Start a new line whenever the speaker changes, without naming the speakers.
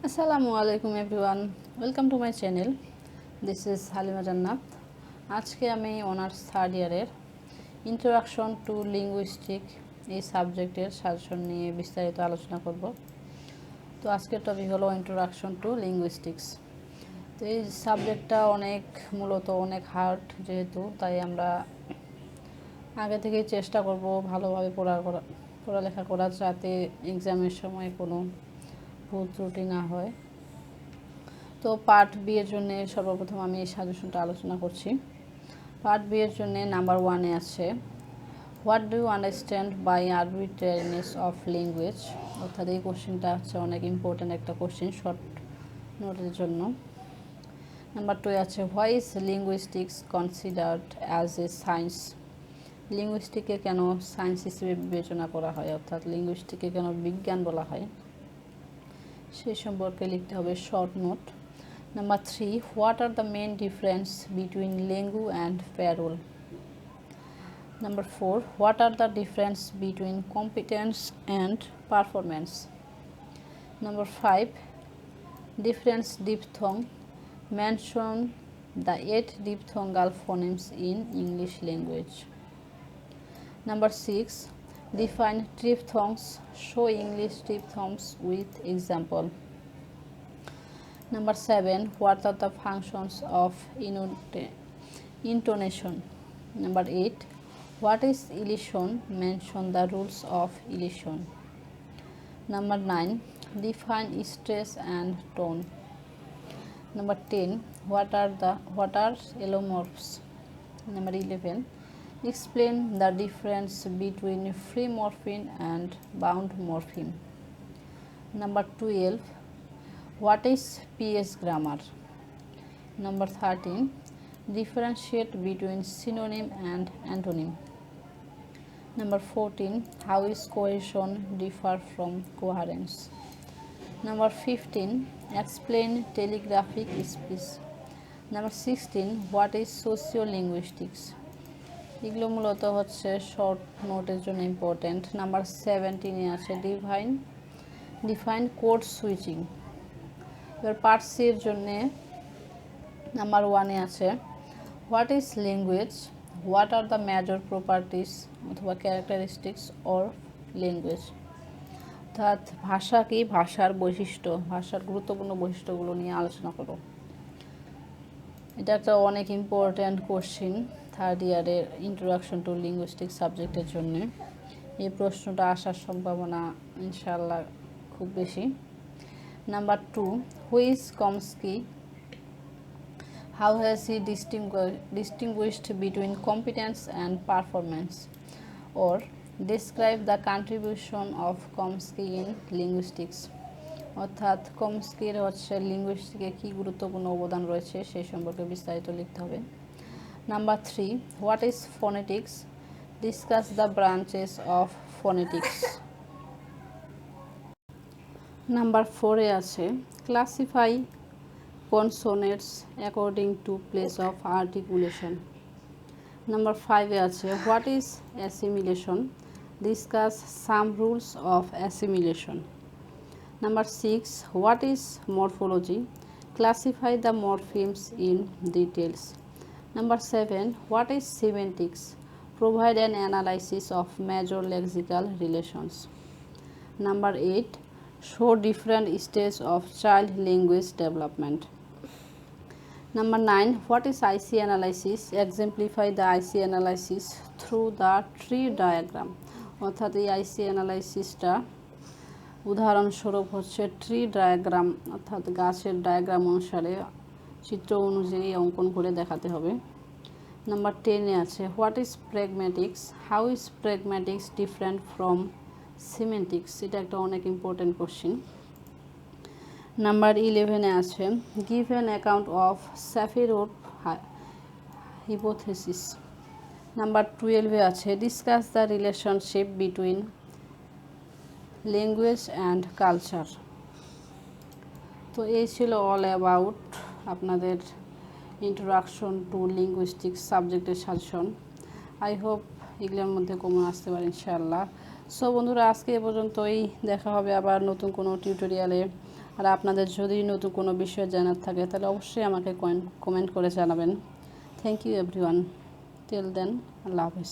Assalamualaikum everyone, welcome to my channel. This is Halima Jannat. আজকে আমি honours third ইয়ারের introduction to linguistic এই সাবজেক্টের সাজেশন নিয়ে বিস্তারিত আলোচনা করব। তো আজকের টপিক হলো ইন্ট্রোডাকশন টু লিঙ্গুইস্টিক্স। তো এই সাবজেক্টটা মূলত অনেক হার্ড, যেহেতু তাই আমরা আগে থেকেই চেষ্টা করব ভালোভাবে পড়ালেখা করার, যাতে এক্সামের সময় কোনো ভুল ত্রুটি না হয়। তো পার্ট বি এর জন্য সর্বপ্রথম আমি এই সাজেশনটা আলোচনা করছি। পার্ট বি এর জন্য নাম্বার 1-এ আছে what do you understand by arbitrariness of language. অর্থাৎ এই কোশ্চেনটা হচ্ছে অনেক ইম্পর্ট্যান্ট একটা কোশ্চেন শর্ট নোটের জন্য। নাম্বার 2-এ আছে why is linguistics considered as a science. লিঙ্গুইস্টিককে কেন সায়েন্স হিসেবে বিবেচনা করা হয়, অর্থাৎ লিঙ্গুইস্টিককে কেন বিজ্ঞান বলা হয়, সেই সম্পর্কে লিখতে হবে short note. Number 3, what are the main difference between langue and parole. Number 4, what are the difference between competence and performance. Number 5, difference diphthong, mention the 8 diphthongal phonemes in English language. Number 6, define triphthongs, show English triphthongs with example. Number 7, what are the functions of intonation. Number 8, what is elision, mention the rules of elision. Number 9, define stress and tone. Number 10, what are allomorphs. Number 11, explain the difference between free morpheme and bound morpheme. Number 12, what is PS grammar. Number 13, differentiate between synonym and antonym. Number 14, how is cohesion differ from coherence. Number 15, explain telegraphic speech. Number 16, what is sociolinguistics. এগুলো মূলত হচ্ছে short নোটের জন্য important. Number 17-এ আছে define code switching. এবার part C এর জন্য number 1-এ আছে what is language, what are the major properties অথবা ক্যারেক্টারিস্টিক্স অর ল্যাঙ্গুয়েজ। অর্থাৎ ভাষা কি, ভাষার বৈশিষ্ট্য, ভাষার গুরুত্বপূর্ণ বৈশিষ্ট্যগুলো নিয়ে আলোচনা করো। এটা একটা অনেক ইম্পর্ট্যান্ট কোশ্চিন থার্ড ইয়ারের ইন্ট্রোডাকশন টু লিঙ্গুইস্টিক সাবজেক্টের জন্য। এই প্রশ্নটা আসার সম্ভাবনা ইনশাআল্লাহ খুব বেশি। Number 2, who is Chomsky, how has he distinguished between competence and performance, or describe the contribution of Chomsky in linguistics. অর্থাৎ চমস্কির লিঙ্গুইস্টিকে কী গুরুত্বপূর্ণ অবদান রয়েছে সেই সম্পর্কে বিস্তারিত লিখতে হবে। Number 3, what is phonetics? Discuss the branches of phonetics. Number 4-এ আছে classify consonants according to place of articulation. Number 5-এ আছে what is assimilation? Discuss some rules of assimilation. Number 6, what is morphology? Classify the morphemes in details. Number 7, what is semantics? Provide an analysis of major lexical relations. Number 8, show different stages of child language development. Number 9, what is IC analysis? Exemplify the IC analysis through the tree diagram. অর্থাৎ এই IC অ্যানালাইসিসটা উদাহরণস্বরূপ tree diagram, অর্থাৎ গাছের diagram অনুসারে চিত্র অনুযায়ী অঙ্কন করে দেখাতে হবে। নাম্বার 10-এ আছে what is pragmatics, how is pragmatics different from semantics. এটা একটা অনেক ইম্পর্টেন্ট কোশ্চিন। নাম্বার 11-এ আছে give an account of Sapir Whorf hypothesis. Number 12-এ আছে discuss the relationship between language and culture. তো এই ছিল অল অ্যাবাউট আপনাদের ইন্ট্রোডাকশন টু লিঙ্গুইস্টিক্স সাবজেক্টের সাজেশন। আই হোপ এগুলোর মধ্যে কমন আসতে পারে ইনশাআল্লাহ। সো বন্ধুরা, আজকে এ পর্যন্তই। দেখা হবে আবার নতুন কোনো টিউটোরিয়ালে। আর আপনাদের যদি নতুন কোনো বিষয় জানার থাকে তাহলে অবশ্যই আমাকে কমেন্ট করে জানাবেন। Thank you everyone. Till then, আল্লাহ হাফেজ।